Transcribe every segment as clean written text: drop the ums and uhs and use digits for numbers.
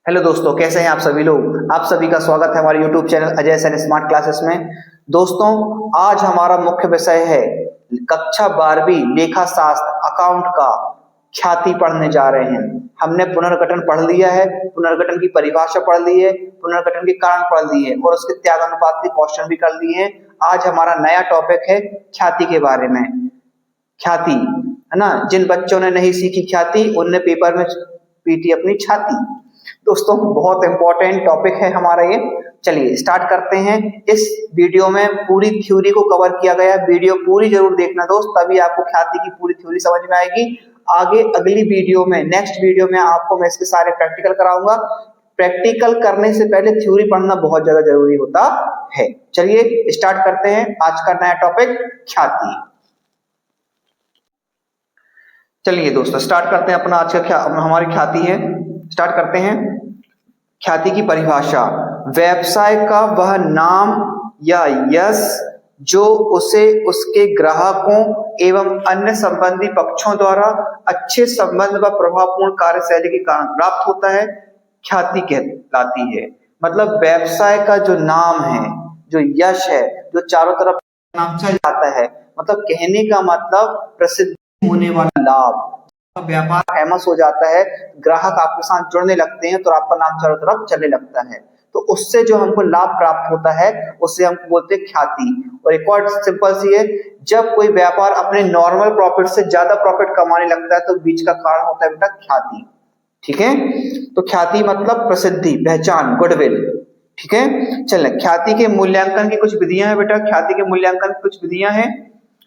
Hello दोस्तों, कैसे हैं आप सभी लोग। आप सभी का स्वागत है हमारे YouTube channel Ajay Sain smart classes में। दोस्तों, आज हमारा मुख्य विषय है कक्षा 12वीं लेखा शास्त्र अकाउंट का ख्याति पढ़ने जा रहे हैं। हमने पुनर्गठन पढ़ लिया है, पुनर्गठन की परिभाषा पढ़ ली है, पुनर्गठन के कारण पढ़ लिए और उसके त्याग अनुपात के क्वेश्चन भी कर लिए हैं। आज हमारा नया टॉपिक है ख्याति के बारे में। ख्याति है ना, जिन बच्चों ने नहीं सीखी ख्याति उनने पेपर में पीटी अपनी छाती। दोस्तों, बहुत इंपॉर्टेंट टॉपिक है हमारा ये। चलिए स्टार्ट करते हैं। इस वीडियो में पूरी थ्योरी को कवर किया गया है। वीडियो पूरी जरूर देखना दोस्त, तभी आपको ख्याति की पूरी थ्योरी समझ में आएगी। आगे अगली वीडियो में, नेक्स्ट वीडियो में आपको मैं इसके सारे प्रैक्टिकल कराऊंगा। प्रैक्टिकल करने से पहले थ्योरी पढ़ना बहुत ज्यादा जरूरी होता है। चलिए स्टार्ट करते हैं आज का नया टॉपिक ख्याति। चलिए दोस्तों स्टार्ट करते हैं अपना आज का हमारी ख्याति है। स्टार्ट करते हैं। ख्याति की परिभाषा: व्यवसाय का वह नाम या यश जो उसे उसके ग्राहकों एवं अन्य संबंधी पक्षों द्वारा अच्छे संबंध व प्रभावपूर्ण कार्यशैली के कारण प्राप्त होता है, ख्याति कहलाती है। मतलब व्यवसाय का जो नाम है, जो यश है, जो चारों तरफ नाम चल जाता है, मतलब कहने का मतलब प्रसिद्ध होने वाला लाभ, व्यापार फेमस हो जाता है, ग्राहक आपके साथ जुड़ने लगते हैं तो आपका नाम चारों तरफ चलने लगता है, तो उससे जो हमको लाभ प्राप्त होता है उससे हमको बोलते हैं ख्याति। और एक और सिंपल सी है, जब कोई व्यापार अपने नॉर्मल प्रॉफिट से ज्यादा प्रॉफिट कमाने लगता है तो बीच का कारण होता है बेटा ख्याति। ठीक है, तो ख्याति मतलब प्रसिद्धि, पहचान, गुडविल। ठीक है, चलिए ख्याति के मूल्यांकन की कुछ विधियां हैं बेटा। ख्याति के मूल्यांकन की कुछ विधियां हैं।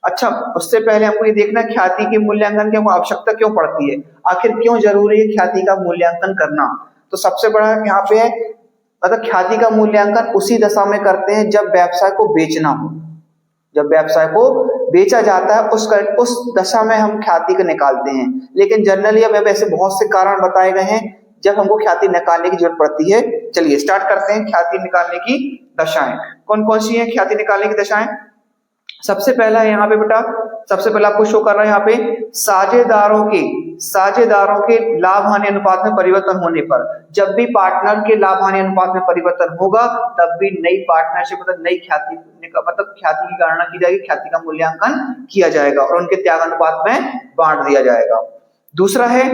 अच्छा, उससे पहले हमको ये देखना ख्याति के मूल्यांकन की हमको आवश्यकता क्यों पड़ती है, आखिर क्यों जरूरी है ख्याति का मूल्यांकन करना। तो सबसे बड़ा यहाँ पे है, मतलब ख्याति का मूल्यांकन उसी दशा में करते हैं जब व्यवसाय को बेचना हो। जब व्यवसाय को बेचा जाता है उस दशा में हम ख्याति को निकालते हैं। लेकिन जनरली अब ऐसे बहुत से कारण बताए गए हैं जब हमको ख्याति निकालने की जरूरत पड़ती है। चलिए स्टार्ट करते हैं ख्याति निकालने की दशाएं। कौन कौन सी हैं ख्याति निकालने की दशाएं? सबसे पहला है यहाँ पे बेटा, सबसे पहला आपको शो कर रहा है यहाँ पे, साझेदारों के लाभ हानि अनुपात में परिवर्तन होने पर। जब भी पार्टनर के लाभ हानि अनुपात में परिवर्तन होगा तब भी नई पार्टनरशिप मतलब नई ख्याति मतलब ख्याति की गणना की जाएगी, ख्याति का मूल्यांकन किया जाएगा और उनके त्याग अनुपात में बांट दिया जाएगा। दूसरा है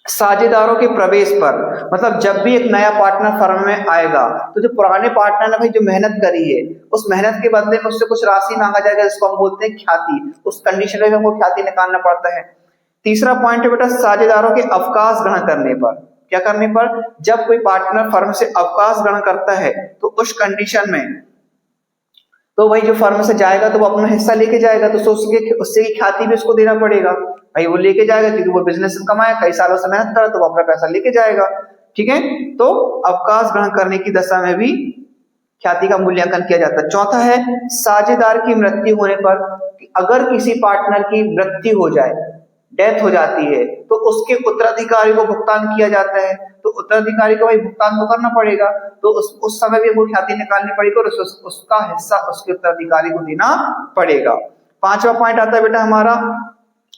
साझेदारों के प्रवेश पर, मतलब जब भी एक नया पार्टनर फर्म में आएगा तो जो पुराने पार्टनर ने भाई जो मेहनत करी है उस मेहनत के बदले में उससे कुछ राशि मांगा जाएगा, जिसको हम बोलते हैं ख्याति। उस कंडीशन में हमको ख्याति निकालना पड़ता है। तीसरा पॉइंट है बेटा साझेदारों के अवकाश ग्रहण करने पर। क्या करने पर? जब कोई पार्टनर फर्म से अवकाश ग्रहण करता है तो उस कंडीशन में तो वही जो फर्म से जाएगा तो वो अपना हिस्सा लेके जाएगा, तो उससे ख्याति भी उसको देना पड़ेगा। भाई वो लेके जाएगा क्योंकि वो बिजनेस में कमाया, कई सालों से मेहनत करा, तो वो अपना पैसा लेके जाएगा। ठीक है, तो अवकाश ग्रहण करने की दशा में भी ख्याति का मूल्यांकन किया जाता है। चौथा है साझेदार की मृत्यु होने पर, अगर किसी पार्टनर की मृत्यु हो जाए, डेथ हो जाती है, तो उसके उत्तराधिकारी को भुगतान किया जाता है। तो उत्तराधिकारी को भाई भुगतान तो करना पड़ेगा, तो उस समय भी वो ख्याति निकालनी पड़ेगी और उसका हिस्सा उसके उत्तराधिकारी को देना पड़ेगा। पांचवा पॉइंट आता है बेटा हमारा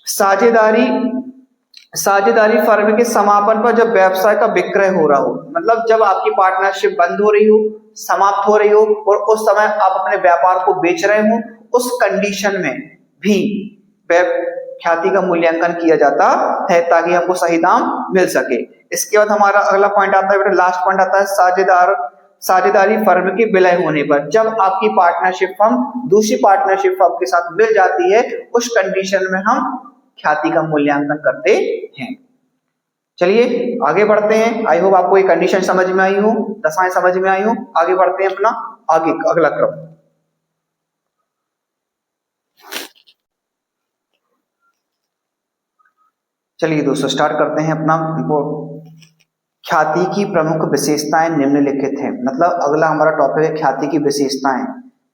साझेदारी फर्म के समापन पर, जब व्यवसाय का विक्रय हो रहा हो, मतलब जब आपकी पार्टनरशिप बंद हो रही हो, समाप्त हो रही हो और उस समय आप अपने व्यापार को बेच रहे हो, उस कंडीशन में भी ख्याति का मूल्यांकन किया जाता है ताकि हमको सही दाम मिल सके। इसके बाद हमारा अगला पॉइंट आता है बेटा, लास्ट पॉइंट आता है साझेदारी फर्म के विलय होने पर। जब आपकी पार्टनरशिप फर्म दूसरी पार्टनरशिप फर्म के साथ मिल जाती है उस कंडीशन में हम ख्याति का मूल्यांकन करते हैं। चलिए आगे बढ़ते हैं। आई होप आपको ये कंडीशन समझ में आई हो, दशाएं समझ में आई हो। आगे बढ़ते हैं अपना आगे अगला क्रम। चलिए दोस्तों स्टार्ट करते हैं अपना। ख्याति की प्रमुख विशेषताएं निम्नलिखित हैं। मतलब अगला हमारा टॉपिक है ख्याति की विशेषताएं।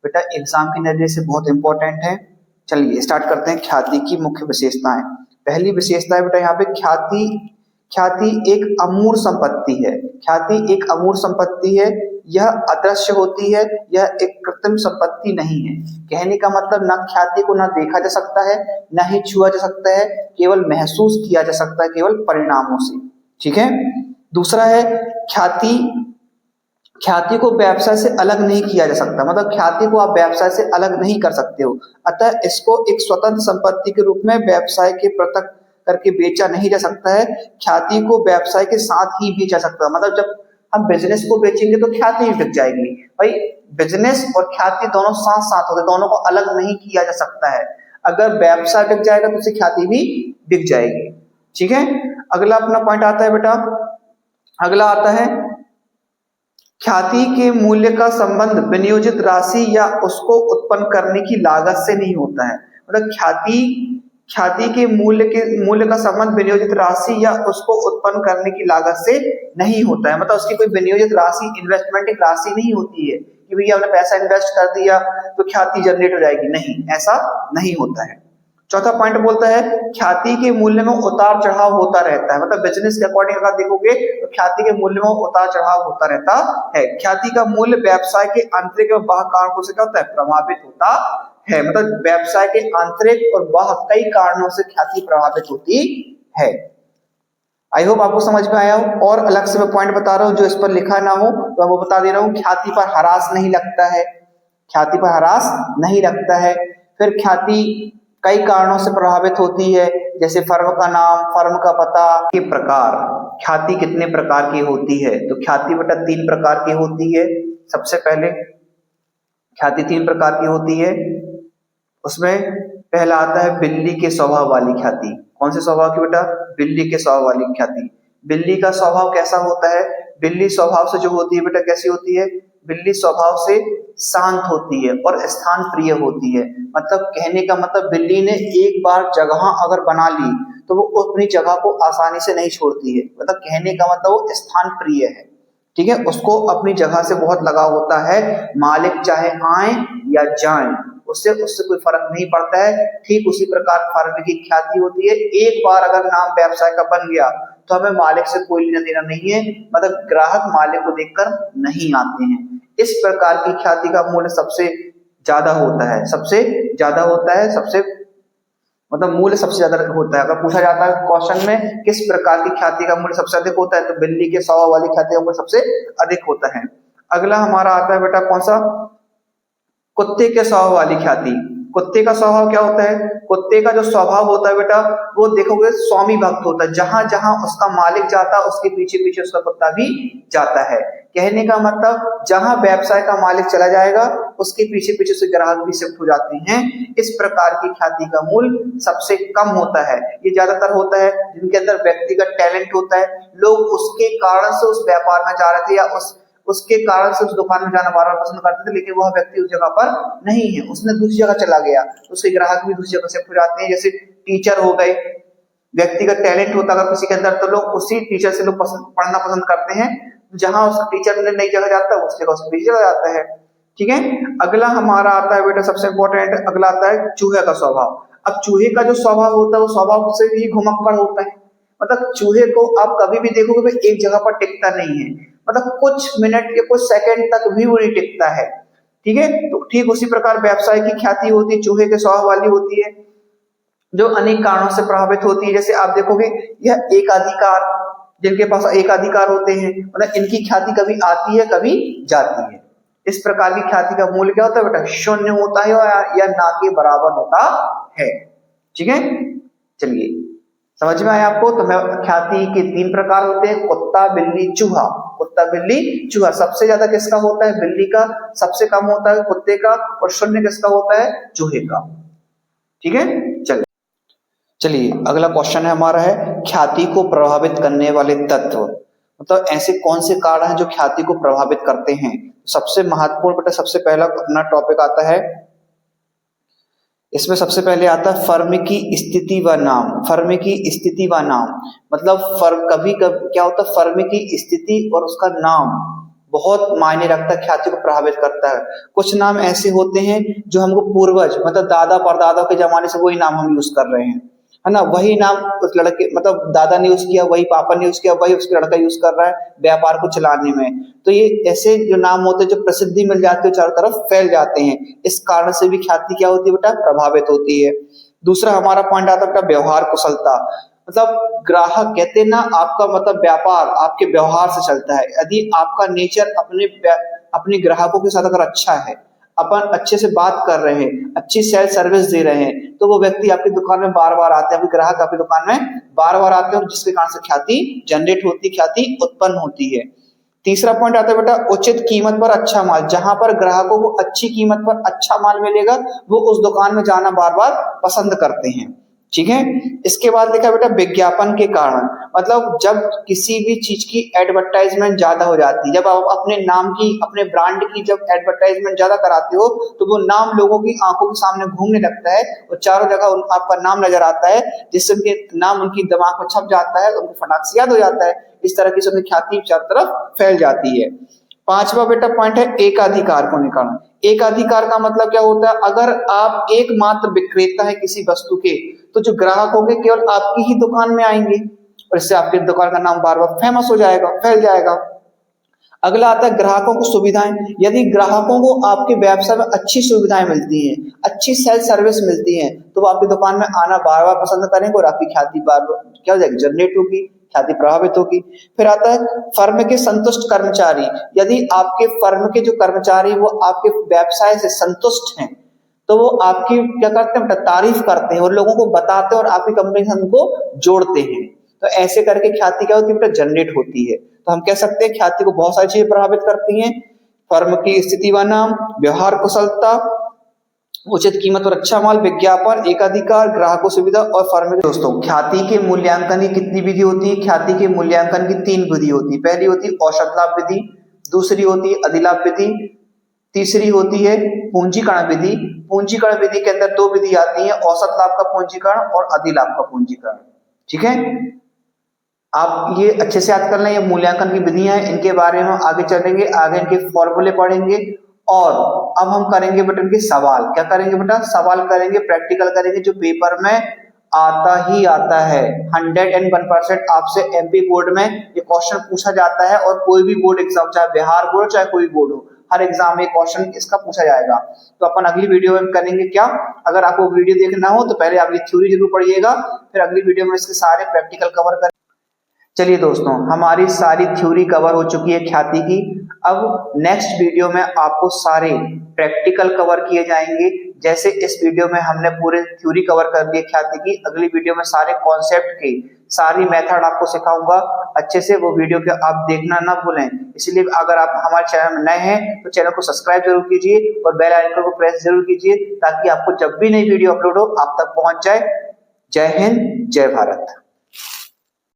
बेटा एग्जाम के नजरिए से बहुत इंपॉर्टेंट है। चलिए स्टार्ट करते हैं ख्याति की मुख्य विशेषताएं। पहली विशेषता है बेटा यहाँ पे ख्याति एक अमूर्त संपत्ति है। ख्याति एक अमूर्त संपत्ति है, यह अदृश्य होती है, यह एक कृत्रिम संपत्ति नहीं है। कहने का मतलब ना ख्याति को ना देखा जा सकता है, ना ही छुआ जा सकता है, केवल महसूस किया जा सकता है, केवल परिणामों से। ठीक है, दूसरा है ख्याति, ख्याति को व्यवसाय से अलग नहीं किया जा सकता, मतलब ख्याति को आप व्यवसाय से अलग नहीं कर सकते हो, अतः इसको एक स्वतंत्र संपत्ति के रूप में व्यवसाय के पृथक करके बेचा नहीं जा सकता है। ख्याति को व्यवसाय के साथ ही बेचा सकता है, मतलब जब हम बिजनेस को बेचेंगे तो ख्याति भी बिक जाएगी। भाई बिजनेस और ख्याति दोनों साथ साथ होते, दोनों को अलग नहीं किया जा सकता है। अगर व्यवसाय बिक जाएगा तो उससे ख्याति भी बिक जाएगी। ठीक है, अगला अपना पॉइंट आता है बेटा, अगला आता है ख्याति के मूल्य का संबंध विनियोजित राशि या उसको उत्पन्न करने की लागत से नहीं होता है, मतलब ख्याति के मूल्य का संबंध विनियोजित राशि या उसको उत्पन्न करने की लागत से नहीं होता है, मतलब उसकी कोई विनियोजित राशि, इन्वेस्टमेंट एक राशि नहीं होती है कि भैया हमने पैसा इन्वेस्ट कर दिया तो ख्याति जनरेट हो जाएगी, नहीं, ऐसा नहीं होता है। चौथा पॉइंट बोलता है ख्याति के मूल्य में उतार चढ़ाव होता रहता है, मतलब बिजनेस के अकॉर्डिंग अगर देखोगे तो ख्याति के मूल्य में उतार चढ़ाव होता रहता है। ख्याति का मूल्य व्यवसाय के आंतरिक और बाह्य कारणों से क्या होता है, प्रभावित होता है, मतलब व्यवसाय के आंतरिक और बाह्य कई कारणों से ख्याति प्रभावित होती है। आई होप आपको समझ में आया हो, और अलग से मैं पॉइंट बता रहा हूं जो इस पर लिखा ना हो तो मैं वो बता दे रहा हूं। ख्याति पर ह्रास नहीं लगता है, ख्याति पर ह्रास नहीं लगता है। फिर ख्याति कई कारणों से प्रभावित होती है, जैसे फर्म का नाम, फर्म का पता के प्रकार। ख्याति कितने प्रकार की होती है, तो ख्याति बेटा 3 प्रकार की होती है। सबसे पहले ख्याति 3 प्रकार की होती है, उसमें पहला आता है बिल्ली के स्वभाव वाली ख्याति। कौन से स्वभाव की बेटा, बिल्ली के स्वभाव वाली ख्याति। बिल्ली का स्वभाव कैसा होता है, बिल्ली स्वभाव से जो होती है बेटा कैसी होती है, बिल्ली स्वभाव से शांत होती है और स्थान प्रिय होती है, मतलब कहने का मतलब बिल्ली ने एक बार जगह अगर बना ली तो वो अपनी जगह को आसानी से नहीं छोड़ती है, मतलब कहने का मतलब वो स्थान प्रिय है। ठीक है, उसको अपनी जगह से बहुत लगाव होता है, मालिक चाहे आए या जाएं उससे कोई फर्क नहीं पड़ता है। ठीक उसी प्रकार फर्म की ख्याति होती है, एक बार अगर नाम व्यवसाय का बन गया तो हमें मालिक से कोई लेना देना नहीं है, मतलब ग्राहक मालिक को देखकर नहीं आते हैं। इस प्रकार की ख्याति का मूल्य सबसे ज्यादा होता है, सबसे ज्यादा होता है, सबसे मतलब मूल्य सबसे ज्यादा होता है। अगर पूछा जाता है क्वेश्चन में किस प्रकार की ख्याति का मूल्य सबसे अधिक होता है, तो बिल्ली के स्वभाव वाली ख्याति का मूल्य सबसे अधिक होता है। अगला हमारा आता है बेटा कौन सा, कुत्ते के स्वभाव वाली ख्याति। कुत्ते का स्वभाव क्या होता है, कुत्ते का जो स्वभाव होता है बेटा वो देखोगे स्वामी भक्त होता है, जहां जहां उसका मालिक जाता है उसके पीछे पीछे उसका कुत्ता भी जाता है। कहने का मतलब जहां व्यवसाय का मालिक चला जाएगा उसके पीछे पीछे से ग्राहक भी शिफ्ट हो जाते हैं। इस प्रकार की ख्याति का मूल्य सबसे कम होता है। ये ज्यादातर होता है जिनके अंदर व्यक्तिगत टैलेंट होता है, लोग उसके कारण से उस व्यापार में जा रहे थे या उसके कारण से उस दुकान में जाना बार बार पसंद करते थे, लेकिन वह व्यक्ति उस जगह पर नहीं है, उसने दूसरी जगह चला गया, उसके ग्राहक भी दूसरी जगह शिफ्ट हो जाते हैं। जैसे टीचर हो गए, व्यक्तिगत टैलेंट होता है किसी के अंदर तो लोग उसी टीचर से लोग पढ़ना पसंद करते हैं, जहां उस टीचर ने नई जगह जाता है उस जगह उसको दूसरी जगह जाता है। ठीक है, अगला हमारा आता है बेटा सबसे इंपॉर्टेंट, अगला आता है चूहे का स्वभाव। अब चूहे का जो स्वभाव होता है वो स्वभाव से ही घुमक्कड़ होता है, मतलब चूहे को आप कभी भी देखोगे एक जगह पर टिकता नहीं है, मतलब कुछ मिनट या कुछ सेकंड तक भी वो नहीं टिकता है। ठीक है, तो ठीक उसी प्रकार व्यवसाय की ख्याति होती है, चूहे के स्वभाव वाली होती है, जो अनेक कारणों से प्रभावित होती है। जैसे आप देखोगे यह एकाधिकार, जिनके पास एकाधिकार होते हैं, मतलब इनकी ख्याति कभी आती है कभी जाती है। इस प्रकार की ख्याति का मूल्य क्या होता है बेटा, शून्य होता है या ना के बराबर होता है। ठीक है, चलिए समझ में आया आपको। तो ख्याति के 3 प्रकार होते हैं, कुत्ता, बिल्ली, चूहा। कुत्ता, बिल्ली, चूहा। सबसे ज्यादा किसका होता है, बिल्ली का, सबसे कम होता है कुत्ते का, और शून्य किसका होता है, चूहे का। ठीक है, चलिए अगला क्वेश्चन है हमारा है ख्याति को प्रभावित करने वाले तत्व, मतलब ऐसे कौन से कारण हैं जो ख्याति को प्रभावित करते हैं। सबसे महत्वपूर्ण बेटा सबसे पहला अपना टॉपिक आता है, इसमें सबसे पहले आता है फर्म की स्थिति व नाम। फर्म की स्थिति व नाम मतलब कभी क्या होता है, फर्म की स्थिति और उसका नाम बहुत मायने रखता है, ख्याति को प्रभावित करता है। कुछ नाम ऐसे होते हैं जो हमको पूर्वज मतलब दादा परदादा के जमाने से वही नाम हम यूज कर रहे हैं, है ना, वही नाम उस लड़के मतलब दादा ने यूज किया, वही पापा ने यूज किया, वही उसका लड़का यूज कर रहा है व्यापार को चलाने में। तो ये ऐसे जो नाम होते हैं जो प्रसिद्धि मिल जाती है, चारों तरफ फैल जाते हैं, इस कारण से भी ख्याति क्या होती है बेटा, प्रभावित होती है। दूसरा हमारा पॉइंट आता है बेटा व्यवहार कुशलता, मतलब ग्राहक कहते हैं ना, आपका मतलब व्यापार आपके व्यवहार से चलता है। यदि आपका नेचर अपने ग्राहकों के साथ अगर अच्छा है, अपन अच्छे से बात कर रहे हैं, अच्छी सेल्स सर्विस दे रहे हैं, तो वो व्यक्ति आपकी दुकान में बार बार आते हैं, आपके ग्राहक आपकी दुकान में बार बार आते हैं, जिसके कारण से ख्याति जनरेट होती, ख्याति उत्पन्न होती है। तीसरा पॉइंट आता है बेटा उचित कीमत पर अच्छा माल। जहां पर ग्राहकों को अच्छी कीमत पर अच्छा माल मिलेगा, वो उस दुकान में जाना बार बार पसंद करते हैं। ठीक है, इसके बाद देखा बेटा विज्ञापन के कारण, मतलब जब किसी भी चीज की एडवर्टाइजमेंट ज्यादा हो जाती है, जब आप अपने नाम की, अपने ब्रांड की जब एडवर्टाइजमेंट ज्यादा कराते हो, तो वो नाम लोगों की आंखों के सामने घूमने लगता है और चारों जगह आपका नाम नजर आता है, जिससे उनके नाम उनकी दिमाग में छप जाता है, उनको फटाक से याद हो जाता है। इस तरह की उनकी ख्याति चारों तरफ फैल जाती है। पांचवा बेटा पॉइंट है एकाधिकार को निकालना। एकाधिकार का मतलब क्या होता है, अगर आप एकमात्र विक्रेता है किसी वस्तु के, तो जो ग्राहक होंगे केवल आपकी ही दुकान में आएंगे और इससे आपकी दुकान का नाम बार बार फेमस हो जाएगा, फैल जाएगा। अगला आता है ग्राहकों को सुविधाएं। यदि ग्राहकों को आपके व्यवसाय में अच्छी सुविधाएं मिलती हैं, अच्छी सेल्स सर्विस मिलती है, तो वो आपकी दुकान में आना बार बार पसंद करेंगे और आपकी ख्याति बार बार क्या हो जाएगी, जनरेट होगी, ख्याति प्रभावित होगी। फिर आता है फर्म के संतुष्ट कर्मचारी। यदि आपके फर्म के जो कर्मचारी वो आपके व्यवसाय से संतुष्ट हैं, तो वो आपकी क्या करते हैं, तारीफ करते हैं और लोगों को बताते हैं और आपकी कंपनी से उनको जोड़ते हैं। तो ऐसे करके ख्याति क्या होती है बेटा, जनरेट होती है। तो हम कह सकते हैं ख्याति को बहुत सारी चीजें प्रभावित करती हैं। फर्म की स्थिति व नाम, व्यवहार कुशलता, उचित कीमत और अच्छा माल, विज्ञापन, एकाधिकार, ग्राहकों सुविधा और फर्म के। दोस्तों ख्याति के मूल्यांकन की कितनी विधि होती है? ख्याति के मूल्यांकन की 3 विधि होती है। पहली होती है औसत लाभ विधि, दूसरी होती है अधिलाभ विधि, तीसरी होती है पूंजीकरण विधि। पूंजीकरण विधि के अंदर 2 विधि आती है, औसत लाभ का पूंजीकरण और अधिलाभ का पूंजीकरण। ठीक है, आप ये अच्छे से याद कर लें, ये मूल्यांकन की विधियां हैं, इनके बारे में आगे चलेंगे, आगे इनके फॉर्मूले पढ़ेंगे। और अब हम करेंगे बेटा इनके सवाल। क्या करेंगे बेटा? सवाल करेंगे, प्रैक्टिकल करेंगे, जो पेपर में आता ही आता है। 101% आपसे एमपी बोर्ड में ये क्वेश्चन पूछा जाता है, और कोई भी बोर्ड एग्जाम, चाहे बिहार बोर्ड चाहे कोई बोर्ड हो, हर एग्जाम में क्वेश्चन इसका पूछा जाएगा। तो अपन अगली वीडियो में करेंगे क्या, अगर आपको वीडियो देखना हो तो पहले आप ये थ्योरी जरूर पढ़िएगा, फिर अगली वीडियो में इसके सारे प्रैक्टिकल कवर करें। चलिए दोस्तों, हमारी सारी थ्योरी कवर हो चुकी है ख्याति की। अब नेक्स्ट वीडियो में आपको सारे प्रैक्टिकल कवर किए जाएंगे। जैसे इस वीडियो में हमने पूरे थ्योरी कवर कर दी ख्याति की, अगली वीडियो में सारे कॉन्सेप्ट के सारी मेथड आपको सिखाऊंगा अच्छे से। वो वीडियो के आप देखना ना भूलें। इसलिए अगर आप हमारे चैनल में नए हैं तो चैनल को सब्सक्राइब जरूर कीजिए और बेल आइकन को प्रेस जरूर कीजिए, ताकि आपको जब भी नई वीडियो अपलोड हो आप तक पहुंच जाए। जय हिंद, जय भारत।